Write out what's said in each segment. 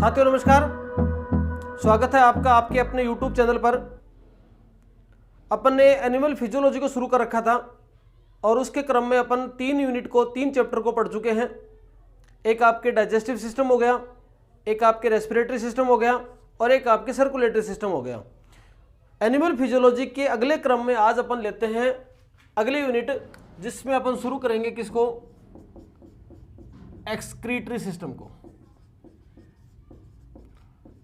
साथियों नमस्कार, स्वागत है आपका आपके अपने YouTube चैनल पर। अपन ने एनिमल फिजियोलॉजी को शुरू कर रखा था और उसके क्रम में अपन 3 यूनिट को 3 चैप्टर को पढ़ चुके हैं। एक आपके डाइजेस्टिव सिस्टम हो गया, एक आपके रेस्पिरेटरी सिस्टम हो गया और एक आपके सर्कुलेटरी सिस्टम हो गया। एनिमल फिजियोलॉजी के अगले क्रम में आज अपन लेते हैं अगले यूनिट, जिसमें अपन शुरू करेंगे किसको? एक्सक्रीटरी सिस्टम को,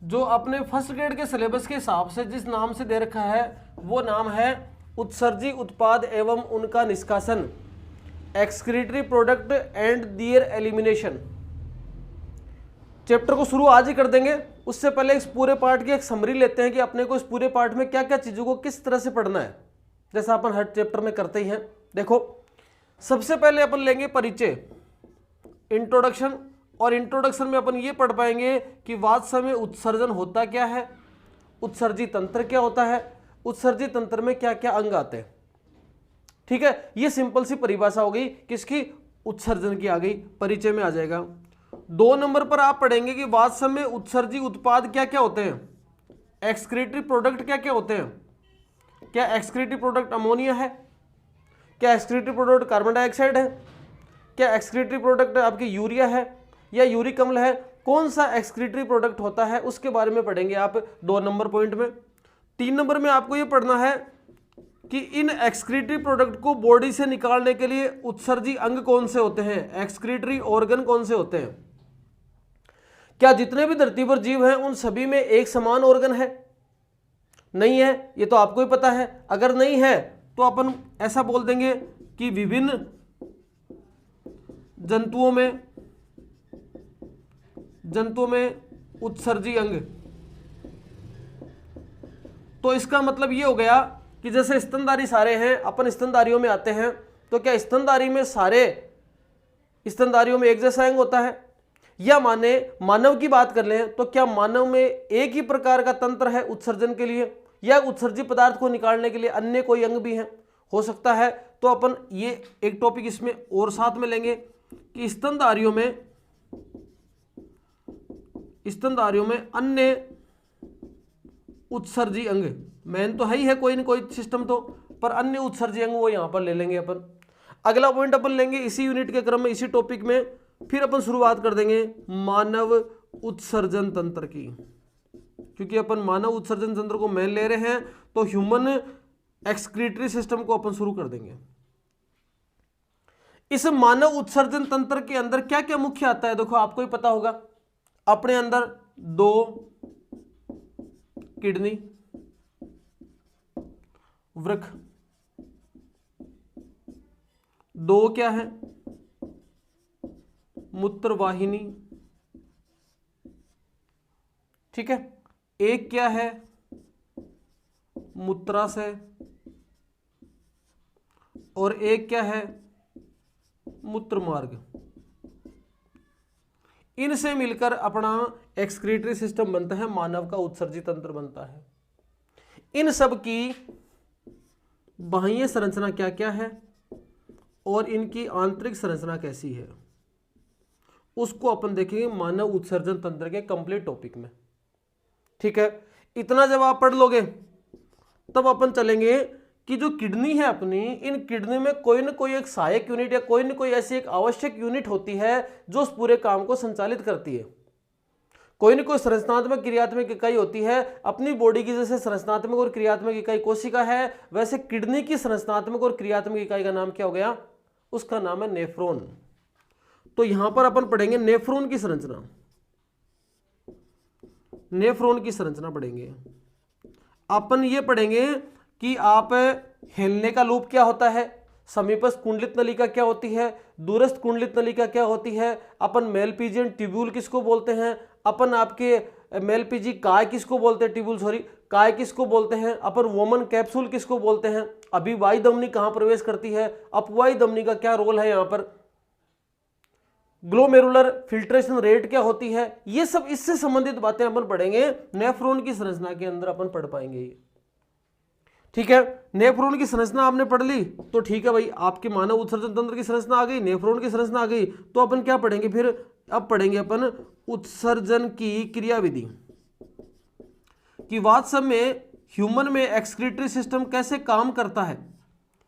जो अपने फर्स्ट ग्रेड के सिलेबस के हिसाब से जिस नाम से दे रखा है वो नाम है उत्सर्जी उत्पाद एवं उनका निष्कासन, excretory product and their elimination. Chapter को शुरू आज ही कर देंगे। उससे पहले इस पूरे पार्ट की एक समरी लेते हैं कि अपने को इस पूरे पार्ट में क्या क्या चीज़ों को किस तरह से पढ़ना है, जैसा अपन हर चैप्टर में करते ही हैं। देखो, सबसे पहले अपन लेंगे परिचय, इंट्रोडक्शन, और इंट्रोडक्शन में अपन ये पढ़ पाएंगे कि वास्तव में उत्सर्जन होता क्या है, उत्सर्जी तंत्र क्या होता है, उत्सर्जी तंत्र में क्या क्या अंग आते हैं। ठीक है, ये सिंपल सी परिभाषा हो गई किसकी? उत्सर्जन की आ गई, परिचय में आ जाएगा। 2 नंबर पर आप पढ़ेंगे कि वास्तव में उत्सर्जी उत्पाद क्या क्या होते हैं, एक्सक्रीटरी प्रोडक्ट क्या क्या होते हैं। क्या एक्सक्रीटरी प्रोडक्ट अमोनिया है? क्या एक्सक्रीटरी प्रोडक्ट कार्बन डाइऑक्साइड है? क्या एक्सक्रीटरी प्रोडक्ट आपकी यूरिया है या यूरिक अम्ल है? कौन सा एक्सक्रीटरी प्रोडक्ट होता है उसके बारे में पढ़ेंगे आप 2 नंबर पॉइंट में। 3 नंबर में आपको ये पढ़ना है कि इन एक्सक्रीटरी प्रोडक्ट को बॉडी से निकालने के लिए उत्सर्जी अंग कौन से होते हैं, एक्सक्रीटरी ऑर्गन कौन से होते हैं। क्या जितने भी धरती पर जीव हैं उन सभी में एक समान ऑर्गन है? नहीं है, ये तो आपको ही पता है। अगर नहीं है तो अपन ऐसा बोल देंगे कि विभिन्न जंतुओं में उत्सर्जी अंग। तो इसका मतलब ये हो गया कि जैसे स्तनधारी सारे हैं, अपन स्तनधारियों में आते हैं, तो क्या स्तनधारी में सारे स्तनधारियों में एक जैसा अंग होता है? या माने मानव की बात कर लें तो क्या मानव में एक ही प्रकार का तंत्र है उत्सर्जन के लिए, या उत्सर्जी पदार्थ को निकालने के लिए अन्य कोई अंग भी हैं? हो सकता है। तो अपन ये एक टॉपिक इसमें और साथ में लेंगे कि स्तनधारियों में अन्य उत्सर्जी अंग, मेन तो है ही है कोई न कोई सिस्टम तो, पर अन्य उत्सर्जी अंग वो यहां पर ले लेंगे अपन। अगला पॉइंट अपन लेंगे इसी यूनिट के क्रम में, इसी टॉपिक में, फिर अपन शुरुआत कर देंगे मानव उत्सर्जन तंत्र की। क्योंकि अपन मानव उत्सर्जन तंत्र को मेन ले रहे हैं तो ह्यूमन एक्सक्रीटरी सिस्टम को अपन शुरू कर देंगे। इस मानव उत्सर्जन तंत्र के अंदर क्या क्या मुख्य आता है? देखो, आपको ही पता होगा, अपने अंदर 2 किडनी, वृक्क, 2 क्या है? मूत्रवाहिनी। ठीक है, 1 क्या है? मूत्राशय, और 1 क्या है? मूत्र मार्ग। इनसे मिलकर अपना एक्सक्रीटरी सिस्टम बनता है, मानव का उत्सर्जी तंत्र बनता है। इन सब की बाह्य संरचना क्या क्या है और इनकी आंतरिक संरचना कैसी है, उसको अपन देखेंगे मानव उत्सर्जन तंत्र के कंप्लीट टॉपिक में। ठीक है, इतना जब आप पढ़ लोगे तब अपन चलेंगे कि जो किडनी है अपनी, इन किडनी में कोई ना कोई एक सहायक यूनिट या कोई ना कोई ऐसी एक आवश्यक यूनिट होती है जो उस पूरे काम को संचालित करती है। कोई ना कोई संरचनात्मक क्रियात्मक इकाई होती है। अपनी बॉडी की जैसे संरचनात्मक और क्रियात्मक इकाई कोशिका है, वैसे किडनी की संरचनात्मक और क्रियात्मक इकाई का नाम क्या हो गया? उसका नाम है नेफ्रॉन। तो यहां पर अपन पढ़ेंगे नेफ्रॉन की संरचना, नेफ्रॉन की संरचना पढ़ेंगे। अपन ये पढ़ेंगे कि आप हिलने का लूप क्या होता है, समीपस्थ कुंडलित नलिका क्या होती है, दूरस्थ कुंडलित नलिका क्या होती है, अपन मेलपीजियन ट्यूब्यूल किसको बोलते हैं, अपन आपके मेलपीजी काय किसको बोलते हैं, ट्यूब्यूल सॉरी काय किसको बोलते हैं, अपन वोमन कैप्सूल किसको बोलते हैं, अभिवाही धमनी कहां प्रवेश करती है, अपवाही धमनी का क्या रोल है यहां पर, ग्लोमेरुलर फिल्ट्रेशन रेट क्या होती है, ये सब इससे संबंधित बातें अपन पढ़ेंगे। नेफ्रॉन की संरचना के अंदर अपन पढ़ पाएंगे ये। ठीक है, नेफ्रॉन की संरचना आपने पढ़ ली तो ठीक है भाई, आपके मानव उत्सर्जन तंत्र की संरचना आ गई, नेफ्रॉन की संरचना आ गई, तो अपन क्या पढ़ेंगे फिर? अब पढ़ेंगे अपन उत्सर्जन की क्रियाविधि कि वास्तव में ह्यूमन में एक्सक्रीटरी सिस्टम कैसे काम करता है,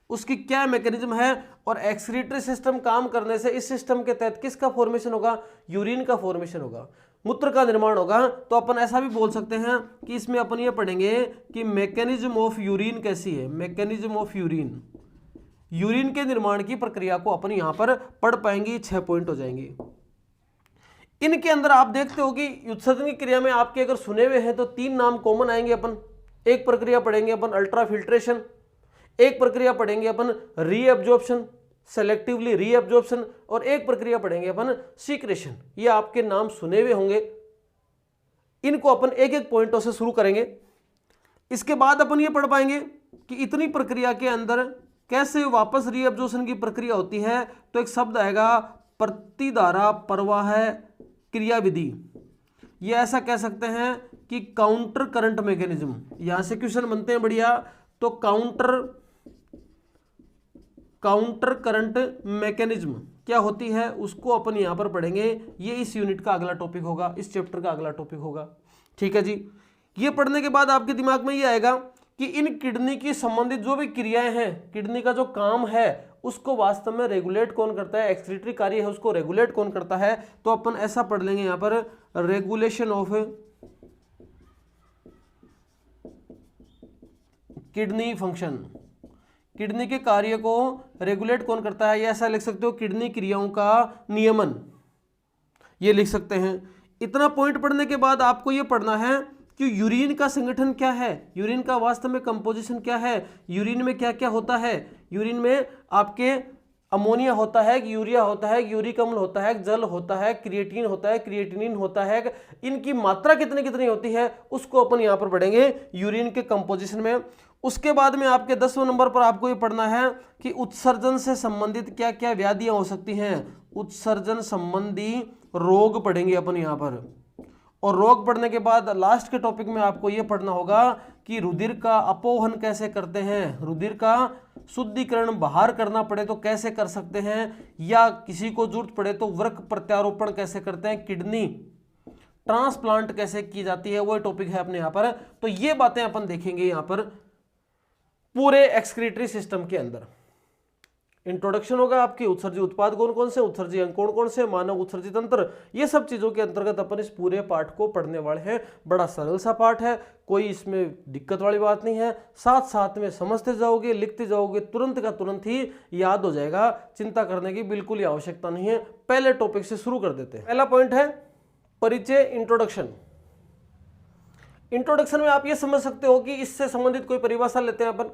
उसकी क्या मैकेनिज्म है, और एक्सक्रीटरी सिस्टम काम करने से इस सिस्टम के तहत किसका फॉर्मेशन होगा, यूरिन का फॉर्मेशन होगा, मूत्र का निर्माण होगा। तो अपन ऐसा भी बोल सकते हैं कि इसमें अपन ये पढ़ेंगे कि मैकेनिज्म ऑफ यूरिन कैसी है, मैकेनिज्म ऑफ यूरिन, यूरिन के निर्माण की प्रक्रिया को अपन यहां पर पढ़ पाएंगे। 6 पॉइंट हो जाएंगे। इनके अंदर आप देखते हो कि उत्सर्जन की क्रिया में आपके अगर सुने हुए हैं तो 3 नाम कॉमन आएंगे। अपन एक प्रक्रिया पढ़ेंगे अपन अल्ट्राफिल्ट्रेशन, एक प्रक्रिया पढ़ेंगे अपन रीअब्जॉर्प्शन, सेलेक्टिवली रीअब्जॉर्प्शन, और एक प्रक्रिया पढ़ेंगे अपन सीक्रेशन। ये आपके नाम सुने हुए होंगे। इनको अपन एक एक पॉइंटों से शुरू करेंगे। इसके बाद अपन ये पढ़ पाएंगे कि इतनी प्रक्रिया के अंदर कैसे वापस रीअब्जॉर्प्शन की प्रक्रिया होती है। तो एक शब्द आएगा प्रतिधारा प्रवाह क्रियाविधि। ये ऐसा कह सकते हैं कि काउंटर करंट मैकेनिज्म। यहां से क्वेश्चन बनते हैं बढ़िया। तो काउंटर करंट मैकेनिज्म क्या होती है उसको अपन यहां पर पढ़ेंगे। ये इस यूनिट का अगला टॉपिक होगा, इस चैप्टर का अगला टॉपिक होगा। ठीक है जी। ये पढ़ने के बाद आपके दिमाग में ये आएगा कि इन किडनी की संबंधित जो भी क्रियाएं हैं, किडनी का जो काम है उसको वास्तव में रेगुलेट कौन करता है, एक्सक्रीटरी कार्य है उसको रेगुलेट कौन करता है। तो अपन ऐसा पढ़ लेंगे यहां पर regulation of kidney function. Kidney के कार्य को रेगुलेट कौन करता है, ये ऐसा लिख सकते हो किडनी क्रियाओं का नियमन, ये लिख सकते हैं। इतना पॉइंट पढ़ने के बाद आपको ये पढ़ना है कि यूरिन का संगठन क्या है, यूरिन का वास्तव में कंपोजिशन क्या है, यूरिन में क्या क्या होता है। यूरिन में आपके अमोनिया होता है, यूरिया होता है, यूरिक अम्ल होता है, जल होता है, क्रिएटिन होता है, क्रिएटिनिन होता है। इनकी मात्रा कितनी कितनी होती है उसको अपन यहाँ पर पढ़ेंगे यूरिन के कंपोजिशन में। उसके बाद में आपके 10वें नंबर पर आपको ये पढ़ना है कि उत्सर्जन से संबंधित क्या क्या व्याधियां हो सकती हैं। उत्सर्जन संबंधी रोग पढ़ेंगे अपन यहाँ पर। और रोग पढ़ने के बाद लास्ट के टॉपिक में आपको ये पढ़ना होगा कि रुधिर का अपोहन कैसे करते हैं, रुधिर का शुद्धिकरण बाहर करना पड़े तो कैसे कर सकते हैं, या किसी को जरूरत पड़े तो वृक्क प्रत्यारोपण कैसे करते हैं, किडनी ट्रांसप्लांट कैसे की जाती है, वो टॉपिक है अपने यहाँ पर। तो ये बातें अपन देखेंगे यहाँ पर पूरे एक्सक्रीटरी सिस्टम के अंदर। इंट्रोडक्शन होगा आपकी, उत्सर्जी उत्पाद कौन कौन से, उत्सर्जी अंग कौन कौन से, मानव उत्सर्जी तंत्र, ये सब चीजों के अंतर्गत अपन इस पूरे पाठ को पढ़ने वाले हैं। बड़ा सरल सा पाठ है, कोई इसमें दिक्कत वाली बात नहीं है। साथ साथ में समझते जाओगे, लिखते जाओगे, तुरंत का तुरंत ही याद हो जाएगा। चिंता करने की बिल्कुल ही आवश्यकता नहीं है। पहले टॉपिक से शुरू कर देते हैं। पहला पॉइंट है परिचय, इंट्रोडक्शन। इंट्रोडक्शन में आप ये समझ सकते हो कि इससे संबंधित कोई परिभाषा लेते हैं अपन।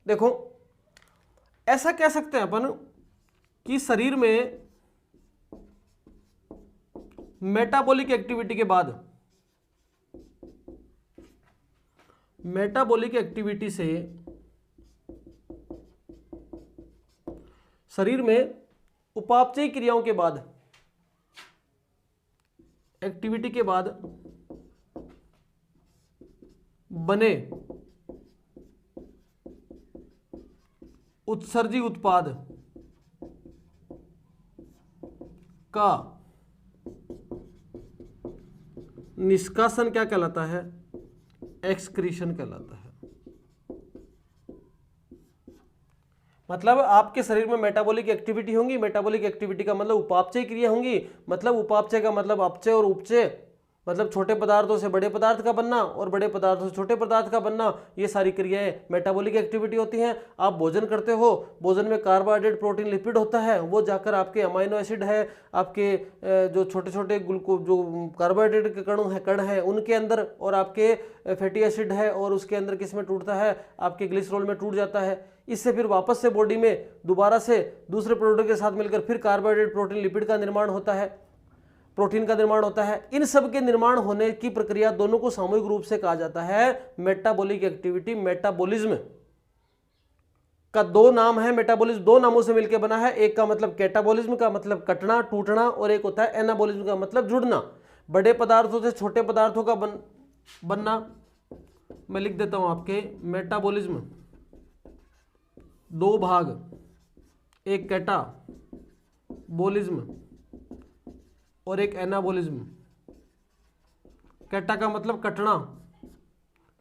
देखो ऐसा कह सकते हैं अपन कि शरीर में मेटाबॉलिक एक्टिविटी के बाद, मेटाबॉलिक एक्टिविटी से शरीर में उपापचयी क्रियाओं के बाद, एक्टिविटी के बाद बने उत्सर्जी उत्पाद का निष्कासन क्या कहलाता है, एक्सक्रीशन कहलाता है। मतलब आपके शरीर में मेटाबॉलिक एक्टिविटी होंगी, मेटाबॉलिक एक्टिविटी का मतलब उपापचय क्रिया होंगी, मतलब उपापचय का मतलब अपचय और उपचय, मतलब छोटे पदार्थों से बड़े पदार्थ का बनना और बड़े पदार्थों से छोटे पदार्थ का बनना, ये सारी क्रियाएं मेटाबॉलिक एक्टिविटी होती हैं। आप भोजन करते हो, भोजन में कार्बोहाइड्रेट, प्रोटीन, लिपिड होता है, वो जाकर आपके अमाइनो एसिड है, आपके जो छोटे छोटे ग्लूकोज जो कार्बोहाइड्रेट के कण हैं उनके अंदर, और आपके फैटी एसिड है और उसके अंदर किस में टूटता है, आपके ग्लिसरॉल में टूट जाता है। इससे फिर वापस से बॉडी में दोबारा से दूसरे प्रोडक्ट के साथ मिलकर फिर कार्बोहाइड्रेट, प्रोटीन, लिपिड का निर्माण होता है, प्रोटीन का निर्माण होता है। इन सब के निर्माण होने की प्रक्रिया दोनों को सामूहिक रूप से कहा जाता है मेटाबॉलिक एक्टिविटी। मेटाबॉलिज्म का दो नाम है, मेटाबॉलिज्म दो नामों से मिलकर बना है। एक का मतलब कैटाबॉलिज्म का मतलब कटना, टूटना, और एक होता है एनाबॉलिज्म का मतलब जुड़ना, बड़े पदार्थों से छोटे पदार्थों का बनना। मैं लिख देता हूं आपके मेटाबॉलिज्म दो भाग, एक कैटाबॉलिज्म और एक एनाबोलिज्म। कैटा का मतलब कटना,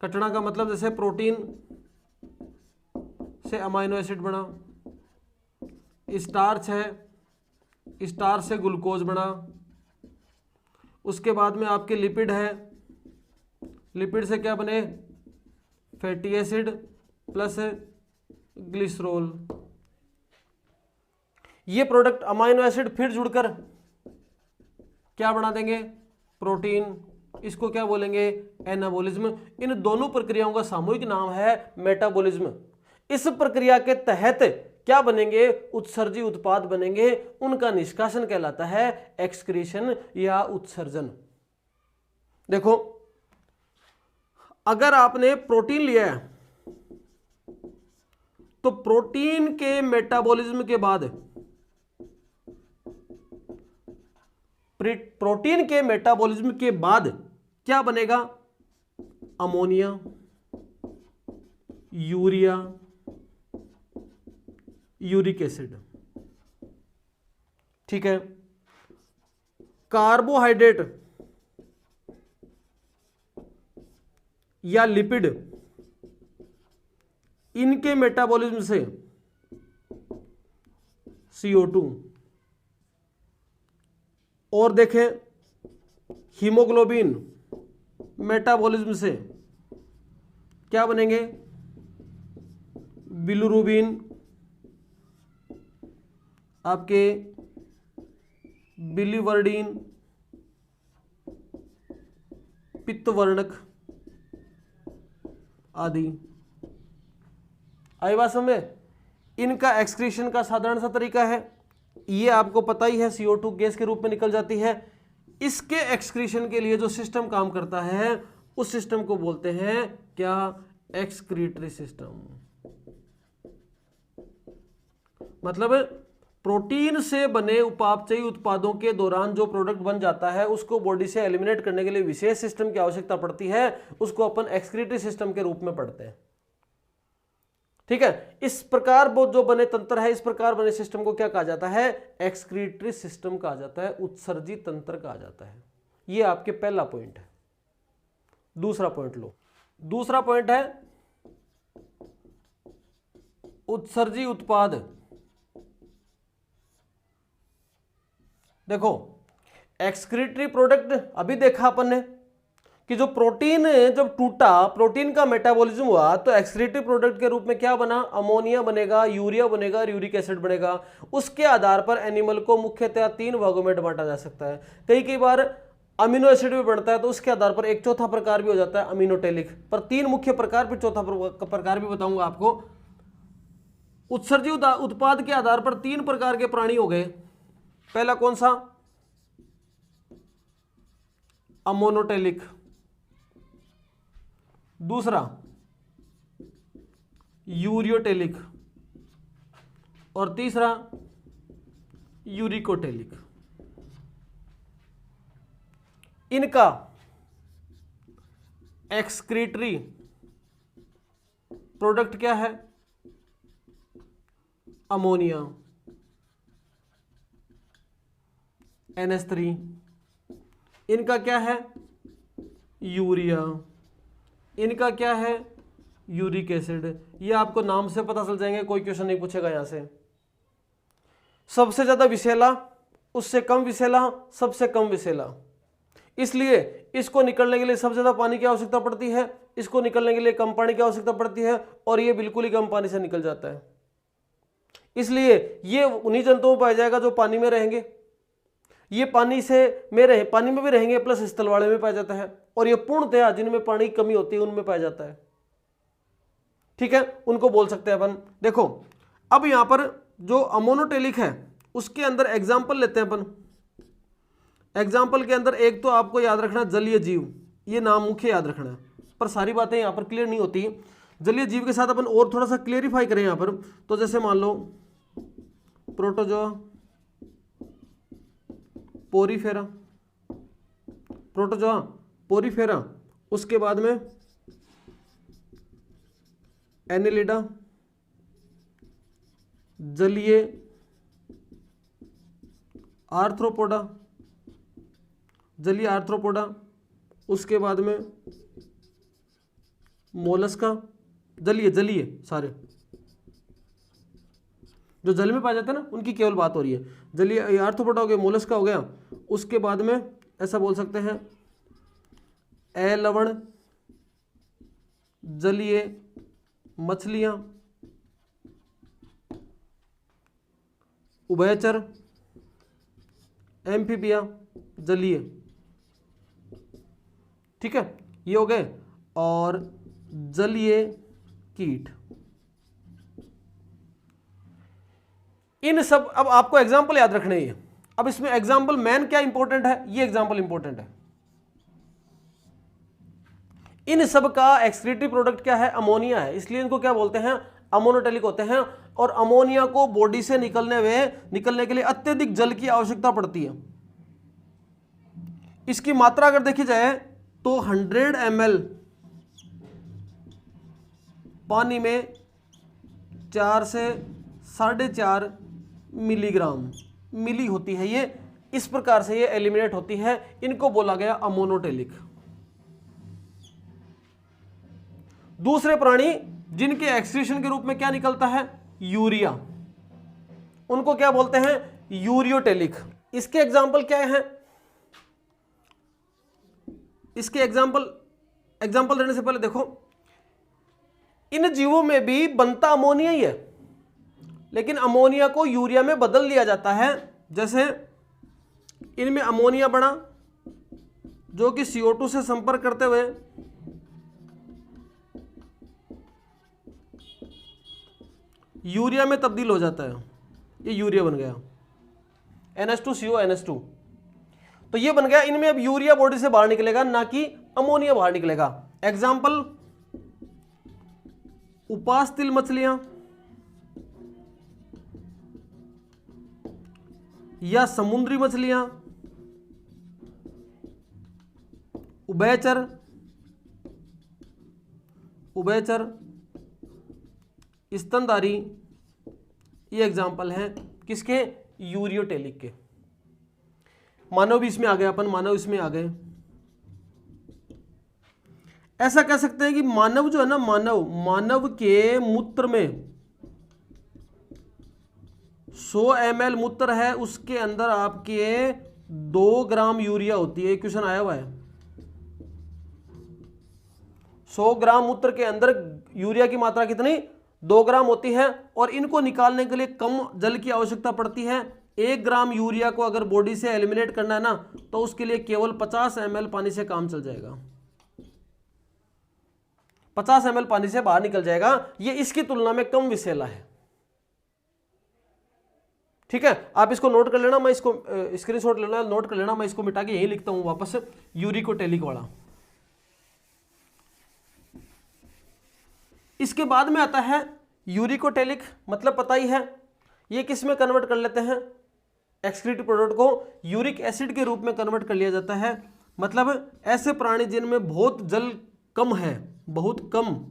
कटना का मतलब जैसे प्रोटीन से अमाइनो एसिड बना, स्टार्च है, स्टार्च से ग्लूकोज बना, उसके बाद में आपके लिपिड है, लिपिड से क्या बने, फैटी एसिड प्लस ग्लिसरॉल। ये प्रोडक्ट अमाइनो एसिड फिर जुड़कर क्या बना देंगे, प्रोटीन। इसको क्या बोलेंगे, एनाबोलिज्म। इन दोनों प्रक्रियाओं का सामूहिक नाम है मेटाबॉलिज्म। इस प्रक्रिया के तहत क्या बनेंगे, उत्सर्जी उत्पाद बनेंगे, उनका निष्कासन कहलाता है एक्सक्रीशन या उत्सर्जन। देखो, अगर आपने प्रोटीन लिया है तो प्रोटीन के मेटाबॉलिज्म के बाद, प्रोटीन के मेटाबॉलिज्म के बाद क्या बनेगा, अमोनिया, यूरिया, यूरिक एसिड। ठीक है। कार्बोहाइड्रेट या लिपिड, इनके मेटाबॉलिज्म से CO2। और देखें, हीमोग्लोबिन मेटाबॉलिज्म से क्या बनेंगे, बिलिरुबिन, आपके बिलिवर्डिन, पित्तवर्णक आदि। आई बात समझ में। इनका एक्सक्रीशन का साधारण सा तरीका है, ये आपको पता ही है, CO2 गैस के रूप में निकल जाती है। इसके एक्सक्रीशन के लिए जो सिस्टम काम करता है उस सिस्टम को बोलते हैं क्या, एक्सक्रीटरी सिस्टम। मतलब प्रोटीन से बने उपापचयी उत्पादों के दौरान जो प्रोडक्ट बन जाता है उसको बॉडी से एलिमिनेट करने के लिए विशेष सिस्टम की आवश्यकता पड़ती है, उसको अपन एक्सक्रीटरी सिस्टम के रूप में पढ़ते हैं। ठीक है। इस प्रकार वो जो बने तंत्र है, इस प्रकार बने सिस्टम को क्या कहा जाता है, एक्सक्रीटरी सिस्टम कहा जाता है, उत्सर्जी तंत्र कहा जाता है। ये आपके पहला पॉइंट है। दूसरा पॉइंट लो। दूसरा पॉइंट है उत्सर्जी उत्पाद। देखो, एक्सक्रीटरी प्रोडक्ट अभी देखा अपन ने कि जो प्रोटीन जब टूटा, प्रोटीन का मेटाबॉलिज्म हुआ तो एक्सक्रीटरी प्रोडक्ट के रूप में क्या बना, अमोनिया बनेगा, यूरिया बनेगा, यूरिक एसिड बनेगा। उसके आधार पर एनिमल को मुख्यतः 3 भागों में बांटा जा सकता है। कई बार अमीनो एसिड भी बनता है तो उसके आधार पर एक चौथा प्रकार भी हो जाता है अमीनोटेलिक। पर 3 मुख्य प्रकार, फिर चौथा प्रकार भी बताऊंगा आपको। उत्सर्जी उत्पाद के आधार पर 3 प्रकार के प्राणी हो गए। पहला कौन सा, अमोनोटेलिक। दूसरा यूरियोटेलिक। और तीसरा यूरिकोटेलिक। इनका एक्सक्रीटरी प्रोडक्ट क्या है, अमोनिया, NH3। इनका क्या है, यूरिया। इनका क्या है, यूरिक एसिड। ये आपको नाम से पता चल जाएंगे, कोई क्वेश्चन नहीं पूछेगा यहां से। सबसे ज्यादा विषैला, उससे कम विषैला, सबसे कम विषैला। इसलिए इसको निकलने के लिए सबसे ज्यादा पानी की आवश्यकता पड़ती है, इसको निकलने के लिए कम पानी की आवश्यकता पड़ती है, और ये बिल्कुल ही कम पानी से निकल जाता है। इसलिए ये उन्हीं जंतुओं में पाया जाएगा जो पानी में रहेंगे। ये पानी में भी रहेंगे, प्लस स्थल वाले में पाया जाता है। और ये पूर्णतया जिनमें पानी की कमी होती है उनमें पाया जाता है। ठीक है, उनको बोल सकते हैं अपन। देखो, अब यहां पर जो अमोनोटेलिक है उसके अंदर एग्जाम्पल लेते हैं अपन। एग्जाम्पल के अंदर एक तो आपको याद रखना जलीय जीव, ये नाम मुख्य याद रखना है, पर सारी बातें यहां पर क्लियर नहीं होती। जलीय जीव के साथ अपन और थोड़ा सा क्लियरिफाई करें यहां पर, तो जैसे मान लो प्रोटोजोआ, पोरीफेरा, प्रोटोजोआ, पोरीफेरा, उसके बाद में एनिलिडा, जलीय आर्थ्रोपोडा, जलीय आर्थ्रोपोडा, उसके बाद में मोलस्का, जलीय सारे जो जल में पाए जाते हैं ना उनकी केवल बात हो रही है। जलीय आर्थ्रोपोडा हो गया, मोलस्का हो गया, उसके बाद में ऐसा बोल सकते हैं लवण, जलीय मछलियां, उभयचर, एम्फीबिया, जलीय। ठीक है, ये हो गए। और जलीय कीट, इन सब, अब आपको एग्जाम्पल याद रखने हैं। अब इसमें एग्जाम्पल मेन क्या इंपॉर्टेंट है, ये एग्जाम्पल इंपॉर्टेंट है। इन सब का एक्सक्रीटरी प्रोडक्ट क्या है, अमोनिया है, इसलिए इनको क्या बोलते हैं, अमोनोटेलिक होते हैं। और अमोनिया को बॉडी से निकलने के लिए अत्यधिक जल की आवश्यकता पड़ती है। इसकी मात्रा अगर देखी जाए तो 100 ml पानी में 4 से 4.5 मिलीग्राम मिली होती है। ये इस प्रकार से ये एलिमिनेट होती है, इनको बोला गया अमोनोटेलिक। दूसरे प्राणी जिनके एक्सक्रीशन के रूप में क्या निकलता है, यूरिया, उनको क्या बोलते हैं, यूरियोटेलिक। इसके एग्जाम्पल क्या हैं, इसके एग्जाम्पल देने से पहले देखो, इन जीवों में भी बनता अमोनिया ही है, लेकिन अमोनिया को यूरिया में बदल दिया जाता है। जैसे इनमें अमोनिया बना जो कि CO2 से संपर्क करते हुए यूरिया में तब्दील हो जाता है, ये यूरिया बन गया, NH2CO NH2, तो ये बन गया। इनमें अब यूरिया बॉडी से बाहर निकलेगा, ना कि अमोनिया बाहर निकलेगा। एग्जाम्पल, उपास तिल मछलियां या समुद्री मछलियां, उभयचर, स्तनधारी, ये एग्जाम्पल हैं किसके, यूरियोटेलिक के। मानव भी इसमें आ गए, अपन मानव इसमें आ गए। ऐसा कह सकते हैं कि मानव जो है ना, मानव के मूत्र में 100 ml मूत्र है, उसके अंदर आपके 2 ग्राम यूरिया होती है। क्वेश्चन आया हुआ है, 100 ग्राम मूत्र के अंदर यूरिया की मात्रा कितनी, 2 ग्राम होती है। और इनको निकालने के लिए कम जल की आवश्यकता पड़ती है। 1 ग्राम यूरिया को अगर बॉडी से एलिमिनेट करना है ना, तो उसके लिए केवल 50 ml पानी से काम चल जाएगा, 50 ml पानी से बाहर निकल जाएगा। ये इसकी तुलना में कम विषैला है। ठीक है, आप इसको नोट कर लेना, मैं इसको स्क्रीनशॉट लेना, नोट कर लेना, मैं इसको मिटा के यही लिखता हूं वापस, यूरिकोटेलिक वाला। इसके बाद में आता है यूरिकोटेलिक, मतलब पता ही है, ये किस में कन्वर्ट कर लेते हैं, एक्सक्रीटिव प्रोडक्ट को यूरिक एसिड के रूप में कन्वर्ट कर लिया जाता है। मतलब ऐसे प्राणी जिनमें बहुत जल कम है, बहुत कम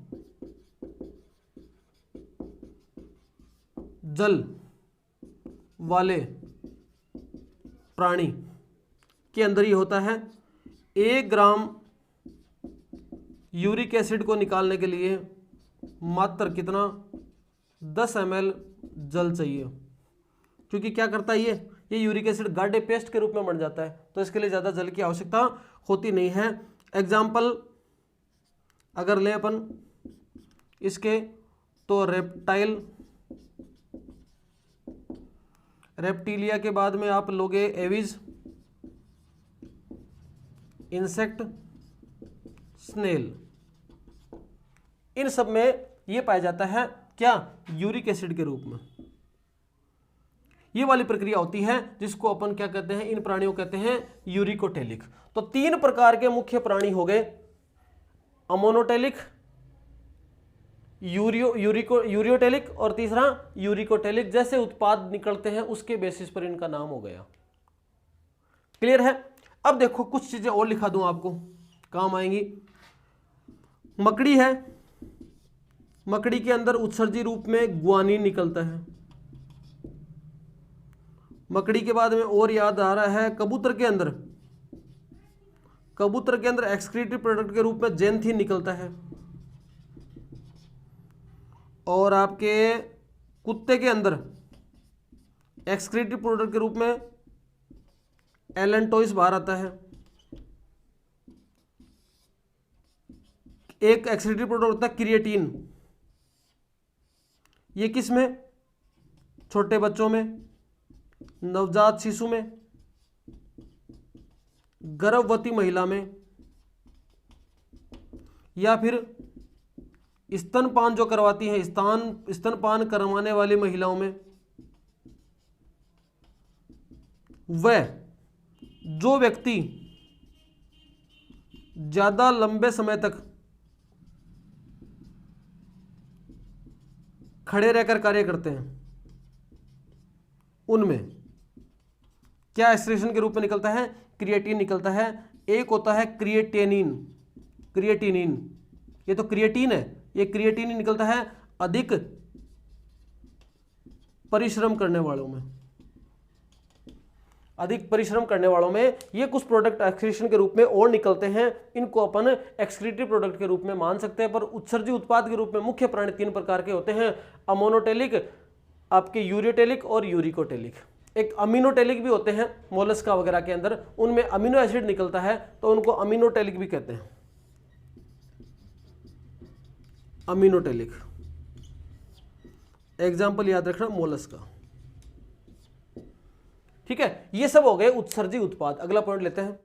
जल वाले प्राणी के अंदर ही होता है। 1 ग्राम यूरिक एसिड को निकालने के लिए मात्र कितना, 10 ml जल चाहिए। क्योंकि क्या करता है ये यूरिक एसिड गाढ़े पेस्ट के रूप में बन जाता है, तो इसके लिए ज़्यादा जल की आवश्यकता होती नहीं है। एग्जाम्पल अगर लें अपन इसके, तो रेप्टिलिया के बाद में आप लोगे एविज, इंसेक्ट, स्नेल, इन सब में ये पाया जाता है क्या, यूरिक एसिड के रूप में। ये वाली प्रक्रिया होती है जिसको अपन क्या कहते हैं, इन प्राणियों को कहते हैं यूरिकोटेलिक। तो 3 प्रकार के मुख्य प्राणी हो गए, अमोनोटेलिक, यूरियोटेलिक और तीसरा यूरिकोटेलिक। जैसे उत्पाद निकलते हैं उसके बेसिस पर इनका नाम हो गया। क्लियर है। अब देखो कुछ चीजें और लिखा दूं आपको, काम आएंगी। मकड़ी है, मकड़ी के अंदर उत्सर्जी रूप में ग्वानिन निकलता है। मकड़ी के बाद में और याद आ रहा है, कबूतर के अंदर कबूतर के अंदर एक्सक्रीटरी प्रोडक्ट के रूप में जेंथीन निकलता है, और आपके कुत्ते के अंदर एक्सक्रीटरी प्रोडक्ट के रूप में एलेंटोइस बाहर आता है। एक एक्सक्रीटरी प्रोडक्ट होता है क्रिएटिन, ये किस में? छोटे बच्चों में, नवजात शिशु में, गर्भवती महिला में, या फिर स्तनपान जो करवाती हैं, स्तनपान करवाने वाली महिलाओं में। वह जो व्यक्ति ज्यादा लंबे समय तक खड़े रहकर कार्य करते हैं, उनमें क्या एक्सक्रीशन के रूप में निकलता है? क्रिएटिन निकलता है। एक होता है क्रिएटिनिन, ये तो क्रिएटिन है, ये क्रिएटिनिन निकलता है अधिक परिश्रम करने वालों में। अधिक परिश्रम करने वालों में ये कुछ प्रोडक्ट एक्सक्रीशन के रूप में और निकलते हैं। इनको अपन एक्सक्रीटरी प्रोडक्ट के रूप में मान सकते हैं, पर उत्सर्जी उत्पाद के रूप में मुख्य प्राणी 3 प्रकार के होते हैं, अमोनोटेलिक, आपके यूरियोटेलिक और यूरिकोटेलिक। एक अमीनोटेलिक भी होते हैं मोलस्का वगैरह के अंदर, उनमें अमीनो एसिड निकलता है तो उनको अमीनोटेलिक भी कहते हैं। अमीनोटेलिक एग्जाम्पल याद रखना, मोलस्का। ठीक है, ये सब हो गए उत्सर्जी उत्पाद। अगला पॉइंट लेते हैं।